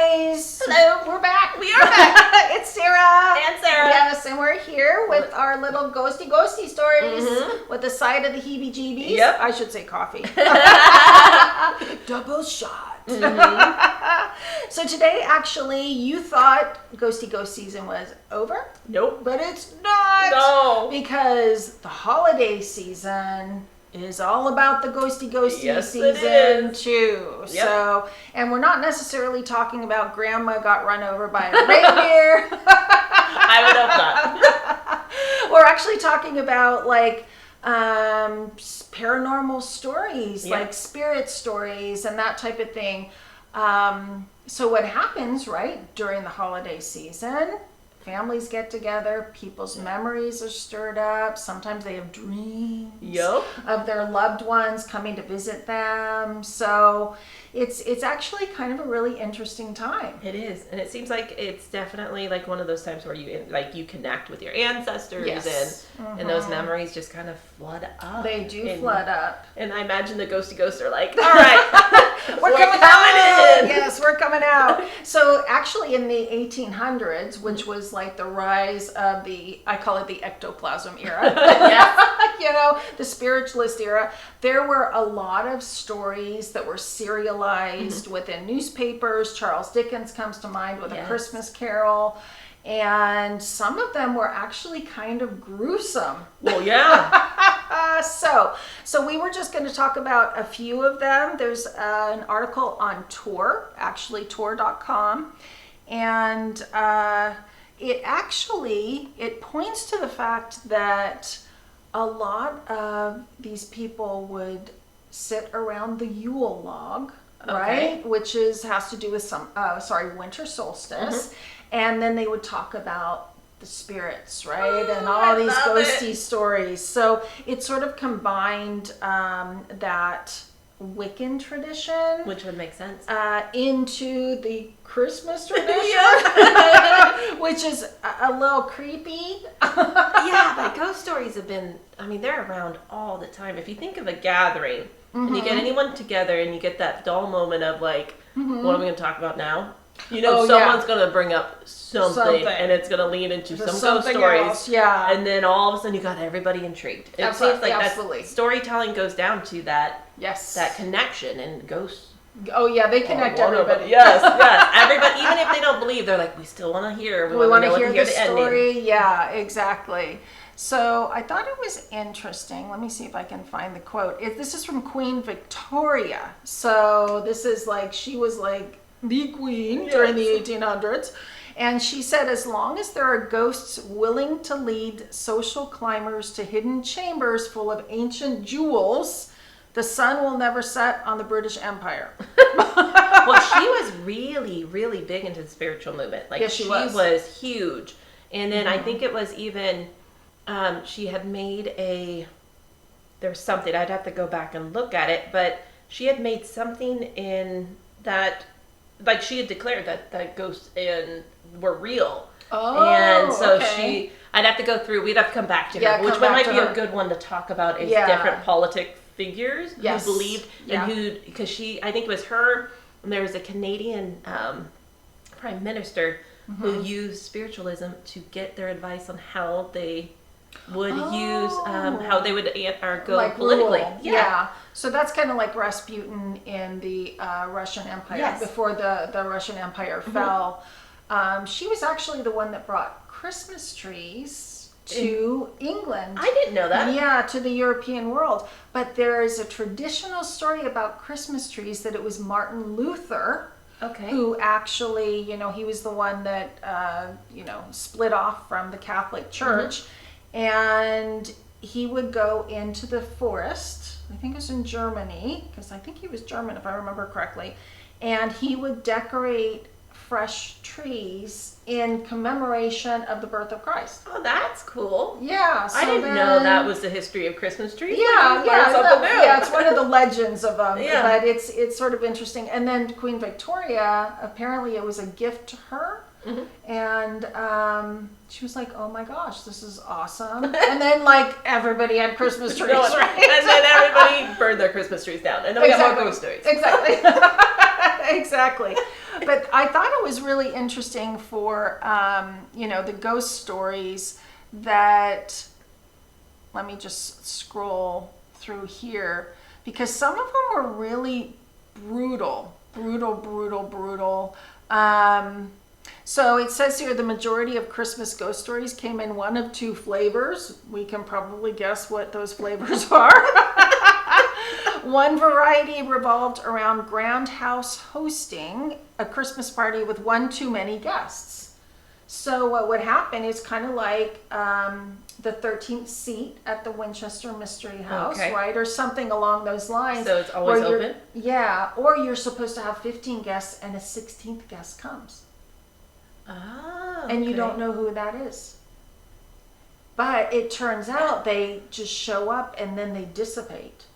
guys. Hello. We're back. We are back. It's Sarah. And Sarah. Yes, and we're here with our little ghosty stories with the side of the heebie-jeebies. Yep. I should say coffee. Double shot. So today, actually, you thought ghosty ghost season was over? Nope. But it's not. No. Because the holiday season is all about the ghosty Yes, season it is. too. Yep. So, and we're not necessarily talking about grandma got run over by a reindeer. I would hope not. We're actually talking about like paranormal stories, Yep. like spirit stories and that type of thing. So what happens, right, during the holiday season? Families get together, people's memories are stirred up. Sometimes they have dreams Yup. of their loved ones coming to visit them. So it's actually kind of a really interesting time. It is, and it seems like it's definitely like one of those times where you connect with your ancestors, Yes. and those memories just kind of flood up. They do flood up. And I imagine the ghosty ghosts are like, all right, We're coming out. Yes, we're coming out. So actually in the 1800s, which was like the rise of I call it the ectoplasm era. Yes. You know, the spiritualist era, there were a lot of stories that were serialized within newspapers. Charles Dickens comes to mind with A Yes. Christmas Carol. And some of them were actually kind of gruesome. Well, yeah. So we were just going to talk about a few of them. There's an article on Tor, actually Tor.com, and it points to the fact that a lot of these people would sit around the Yule log, right? Which has to do with winter solstice. And then they would talk about the spirits, right? And all these ghosty stories. So it sort of combined that Wiccan tradition, Which would make sense. into the Christmas tradition, which is a little creepy. Yeah, but ghost stories have been, they're around all the time. If you think of a gathering, and you get anyone together and you get that dull moment of like, what are we going to talk about now? You know, someone's going to bring up something and it's going to lead into some ghost stories. Else, yeah. And then all of a sudden you got everybody intrigued. It seems like that storytelling goes down to that connection, and ghosts. Oh yeah, they connect everybody. Yes. Everybody, even if they don't believe, they're like, we still want to hear. We want to hear the story. ending. Yeah, exactly. So I thought it was interesting. Let me see if I can find the quote. This is from Queen Victoria. So this is like, she was like the queen during the 1800s. And she said, as long as there are ghosts willing to lead social climbers to hidden chambers full of ancient jewels, the sun will never set on the British Empire. Well, she was really, really big into the spiritual movement. Like, she was huge. And then I think it was even, she had made there's something, I'd have to go back and look at it, but she had made something in that, like, she had declared that ghosts were real. Oh, and so okay. I'd have to go through, we'd have to come back to her, which might be a good one to talk about, is different politic figures who believed and because I think it was her, and there was a Canadian prime minister who used spiritualism to get their advice on how they would use, how they would go like politically. Yeah. So that's kind of like Rasputin in the Russian Empire, before the Russian Empire fell. She was actually the one that brought Christmas trees to England. I didn't know that. Yeah, to the European world. But there is a traditional story about Christmas trees that it was Martin Luther who actually, he was the one that, split off from the Catholic Church. And he would go into the forest, I think it was in Germany, because I think he was German if I remember correctly, and he would decorate fresh trees in commemoration of the birth of Christ. Oh, that's cool. Yeah. So I didn't know that was the history of Christmas trees. Yeah, it's one of the legends of them. But it's sort of interesting. And then Queen Victoria, apparently it was a gift to her. And she was like, oh my gosh, this is awesome. And then like everybody had Christmas trees, right? And then everybody burned their Christmas trees down. And then we got more ghost stories. Exactly. Exactly. But I thought it was really interesting for, the ghost stories that, let me just scroll through here, because some of them were really brutal. So it says here the majority of Christmas ghost stories came in one of two flavors. We can probably guess what those flavors are. One variety revolved around grand house hosting a Christmas party with one too many guests. So what would happen is kind of like the 13th seat at the Winchester Mystery House, right? Or something along those lines. So it's always open? Yeah, or you're supposed to have 15 guests and a 16th guest comes. Oh, and you don't know who that is. But it turns out they just show up and then they dissipate.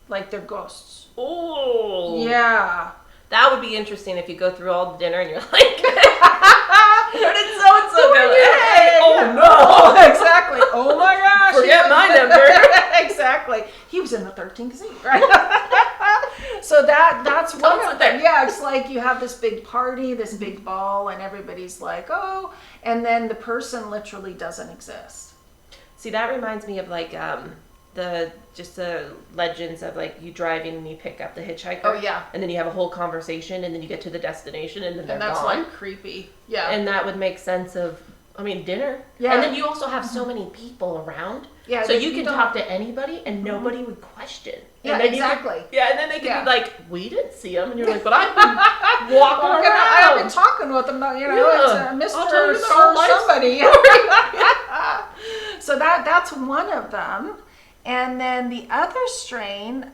Like they're ghosts. Oh. Yeah. That would be interesting if you go through all the dinner and you're like, where did so-and-so go? Hey, oh no. Exactly. Oh my gosh. Forget my number. Exactly. He was in the 13th seat, right? So that's one of them. Yeah, it's like you have this big party, this big ball, and everybody's like, oh, and then the person literally doesn't exist. See, that reminds me of like the legends of like you driving and you pick up the hitchhiker. Oh yeah. And then you have a whole conversation and then you get to the destination and then they're that's gone. Like creepy. Yeah. And that would make sense of, dinner. Yeah. And then you also have so many people around. Yeah. So you can talk to anybody and nobody would question. Yeah, exactly. And then they could be like, we didn't see him. And you're like, but I've been walking around. I've been talking with him, it's Mr. somebody. So that's one of them. And then the other strain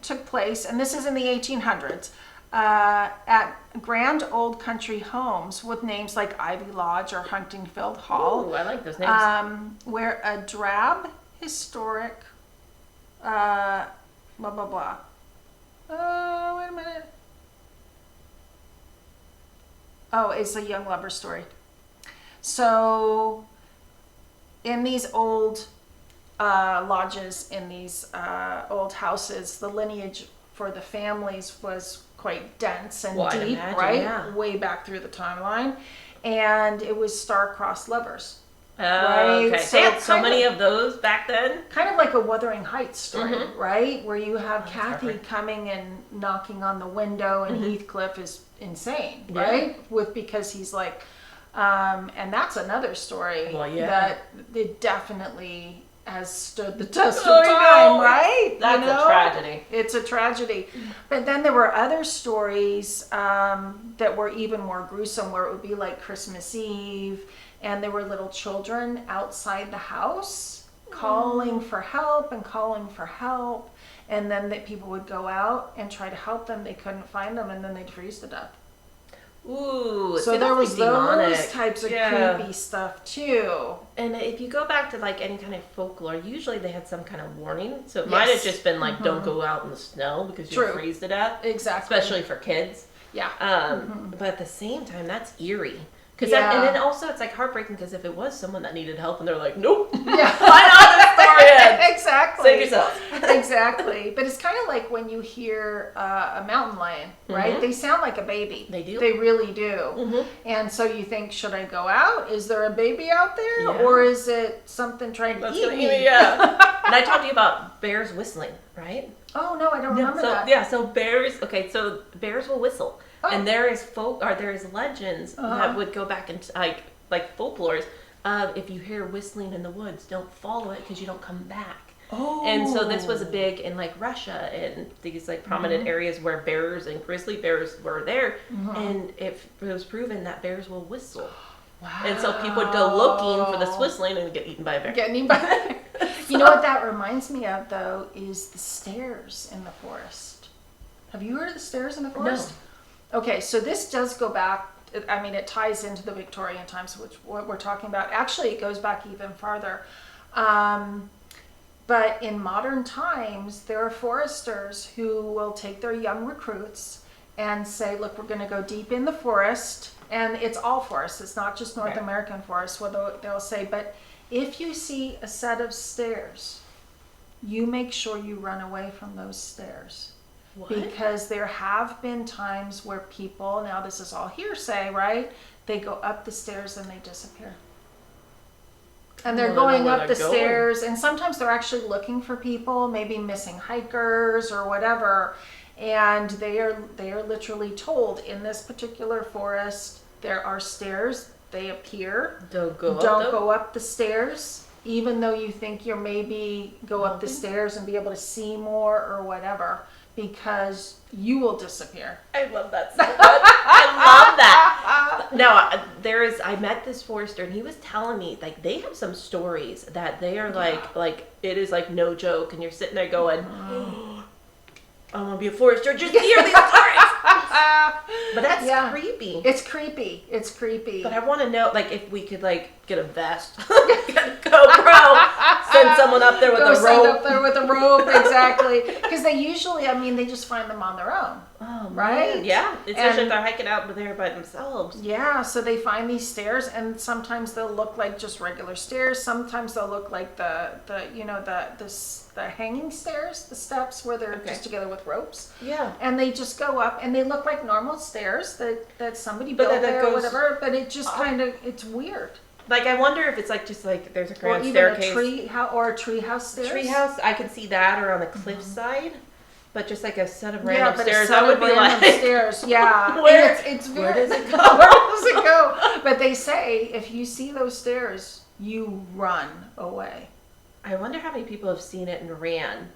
took place, and this is in the 1800s, at grand old country homes with names like Ivy Lodge or Huntingfield Hall. Ooh, I like those names. Where a drab, historic, blah, blah, blah. Wait a minute. Oh, it's a young lover story. So, in these old lodges, in these old houses, the lineage for the families was quite dense and deep, right? Yeah. Way back through the timeline. And it was star-crossed lovers. Right? Okay. So they had so many of those back then? Kind of like a Wuthering Heights story, right? Where you have Kathy coming and knocking on the window and Heathcliff is insane, right? Because he's like, and that's another story that it definitely has stood the test of time, right? That's a tragedy. It's a tragedy. But then there were other stories that were even more gruesome, where it would be like Christmas Eve, and there were little children outside the house calling for help, and then that people would go out and try to help them. They couldn't find them, and then they'd freeze to death. Ooh, so there was those types of creepy stuff too. And if you go back to like any kind of folklore, usually they had some kind of warning. So it might have just been like, don't go out in the snow because you'll freeze to death. Exactly. Especially for kids. Yeah. But at the same time, that's eerie. And then also it's like heartbreaking because if it was someone that needed help and they're like, nope, I'm not the story ends. Exactly. Save yourself. Exactly. But it's kind of like when you hear a mountain lion, right? They sound like a baby. They do. They really do. And so you think, should I go out? Is there a baby out there? Or is it something trying to eat me? Yeah. And I talked to you about bears whistling, right? Oh, no, I don't remember that. Yeah, so bears will whistle. Oh. And there is legends that would go back into like folklores. If you hear whistling in the woods, don't follow it because you don't come back. Oh. And so this was big in like Russia and these like prominent areas where bears and grizzly bears were there. And it was proven that bears will whistle. Wow. And so people would go looking for this whistling and get eaten by a bear. You know what that reminds me of though is the stairs in the forest. Have you heard of the stairs in the forest? No. Okay, so this does go back, I mean, it ties into the Victorian times, which what we're talking about. Actually, it goes back even farther. But in modern times, there are foresters who will take their young recruits and say, look, we're going to go deep in the forest. And it's all forests. It's not just North American forests, where they'll say, but if you see a set of stairs, you make sure you run away from those stairs. What? Because there have been times where people, now this is all hearsay, right? They go up the stairs and they disappear. And they're going up the stairs, and sometimes they're actually looking for people, maybe missing hikers or whatever. And they are literally told, in this particular forest, there are stairs. They appear. Don't go up the stairs, even though you think you're maybe go up the stairs and be able to see more or whatever, because you will disappear. I love that so much. I love that. No, I met this forester, and he was telling me, like, they have some stories that they are like it is like no joke, and you're sitting there going, I want to be a forester, just hear these stories. But that's creepy. It's creepy. But I want to know, like, if we could, like, get a vest, get a GoPro, send someone up there with a rope. Up there with a rope, exactly. Because they usually, they just find them on their own. Oh, right? Man. Yeah, especially if they're hiking out there by themselves. Yeah, so they find these stairs, and sometimes they'll look like just regular stairs. Sometimes they'll look like the hanging stairs, the steps where they're just together with ropes. Yeah. And they just go up, and they look like normal stairs that somebody built there or whatever, but it just kind of, it's weird. Like, I wonder if it's like just like there's a grand staircase. Or a treehouse stairs. Treehouse, I can see that, or on the cliffside. But just like a set of random stairs, I would be like stairs. Yeah. Where does it go? Where does it go? But they say if you see those stairs, you run away. I wonder how many people have seen it and ran.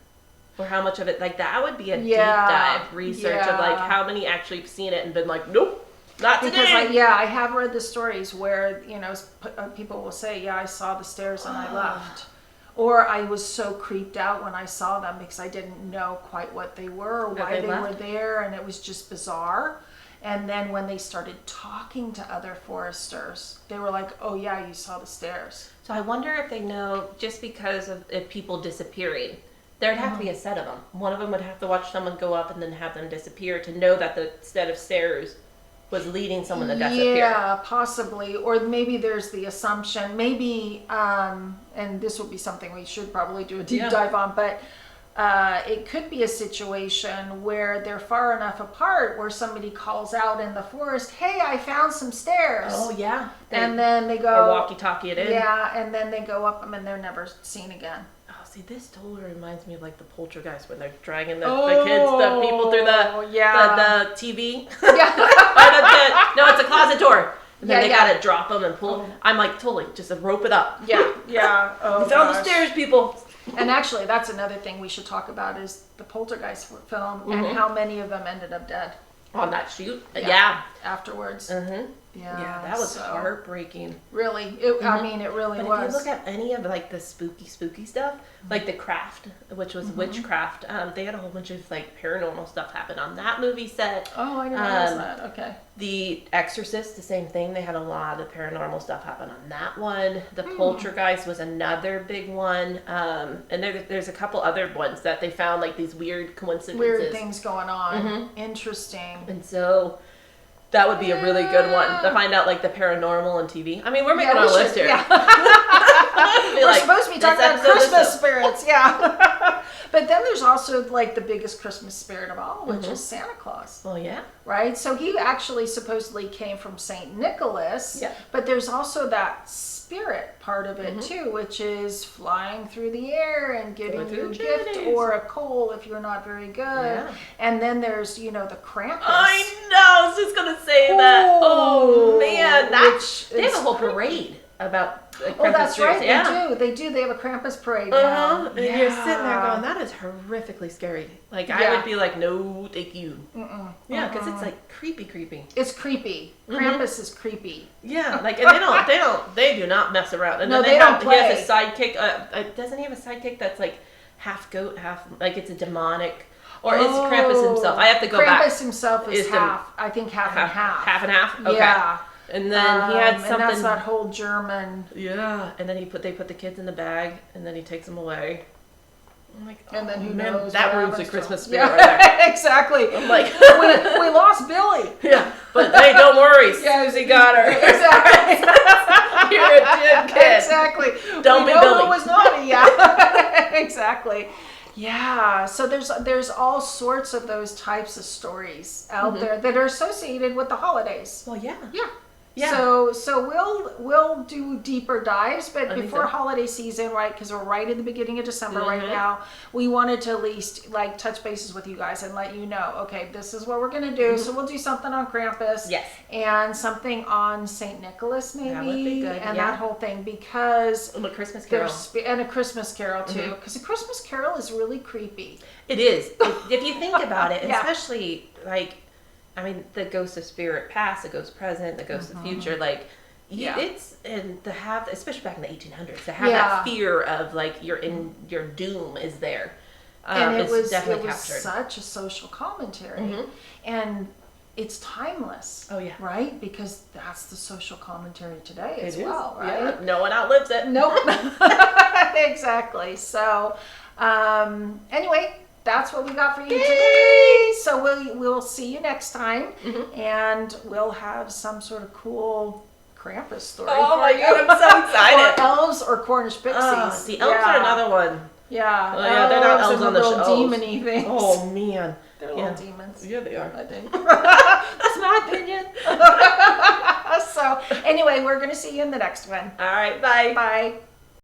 Or how much of it, like, that would be a deep dive research of, like, how many actually have seen it and been like, nope, not today. Because, I have read the stories where, people will say, I saw the stairs and I left. Or I was so creeped out when I saw them because I didn't know quite what they were or why they were there, and it was just bizarre. And then when they started talking to other foresters, they were like, oh yeah, you saw the stairs. So I wonder if they know, just because of if people disappearing, there'd have to be a set of them. One of them would have to watch someone go up and then have them disappear to know that the set of stairs was leading someone to disappear. Yeah, possibly. Or maybe there's the assumption, maybe, and this would be something we should probably do a deep dive on, but it could be a situation where they're far enough apart where somebody calls out in the forest, hey, I found some stairs. Oh, yeah. And then they go... Or walkie-talkie it in. Yeah, and then they go up them and they're never seen again. See, this totally reminds me of like the poltergeist when they're dragging the kids, the people through the TV. Yeah. No, it's a closet door. And then they gotta drop them and pull. Oh. I'm like, totally, just rope it up. Yeah. Oh, we found the stairs, people. And actually, that's another thing we should talk about is the poltergeist film and how many of them ended up dead. On that shoot? Yeah. Afterwards. Mm-hmm. Yeah, that was heartbreaking. Really, it really was. But if you look at any of like the spooky stuff, like The Craft, which was witchcraft, they had a whole bunch of like paranormal stuff happen on that movie set. Oh, I didn't realize that. Okay. The Exorcist, the same thing. They had a lot of paranormal stuff happen on that one. The Poltergeist was another big one, and there's a couple other ones that they found like these weird coincidences, weird things going on. Interesting. And so. That would be a really good one to find out, like the paranormal on TV. I mean, we're making our list here. Yeah. We're supposed to be talking about Christmas spirits, yeah. But then there's also like the biggest Christmas spirit of all, which is Santa Claus. Oh yeah. Right. So he actually supposedly came from Saint Nicholas. Yeah. But there's also that spirit part of it too, which is flying through the air and giving you a gift or a coal if you're not very good. Yeah. And then there's the Krampus. I know. I was just gonna say that. Oh man, they have a whole parade about Krampus. Oh, that's right. Yeah. They do. They have a Krampus parade now. And you're sitting there going, that is horrifically scary. Like I would be like, no, thank you. Yeah, because it's like creepy. It's creepy. Krampus is creepy. Yeah, like and they do not mess around. And no, then they don't play. He has a sidekick. Doesn't he have a sidekick that's like half goat, half like it's a demonic? Or is Krampus himself? I have to go back. Krampus himself is half. I think half and half. Half and half? Okay. Yeah. And then he had something. And that's that whole German. Yeah. And then they put the kids in the bag, and then he takes them away. I'm like, and then who knows? That ruins the Christmas spirit right there. Exactly. I'm like, we lost Billy. Yeah. But hey, don't worry. Susie got her. Exactly. You're a good kid. Exactly. Don't be Billy. Billy. Who was naughty. Yeah. Exactly. Yeah, so there's all sorts of those types of stories out there that are associated with the holidays. Well, yeah. Yeah. So we'll do deeper dives, but before holiday season, right? Because we're right in the beginning of December right now. We wanted to at least like touch bases with you guys and let you know, okay, this is what we're gonna do. So we'll do something on Krampus, and something on Saint Nicholas maybe, that would be good. and that whole thing because a Christmas Carol and a Christmas Carol too, because a Christmas Carol is really creepy. It is if you think about it, especially like. I mean, the ghost of spirit past, the ghost present, the ghost of future, like, it's, and to have, especially back in the 1800s, to have that fear of, like, your doom is there. And it was captured. such a social commentary. And it's timeless. Oh, yeah. Right? Because that's the social commentary today as well, right? Yeah. No one outlives it. Nope. Exactly. So, anyway, that's what we got for you today. So we'll see you next time, and we'll have some sort of cool Krampus story. Oh my God, I'm so excited! Or elves or Cornish pixies. The elves are another one. Yeah, they're not elves on the little show. demon-y things. Oh man, they're little demons. Yeah, they are. I think. That's my opinion. So anyway, we're gonna see you in the next one. All right, bye. Bye.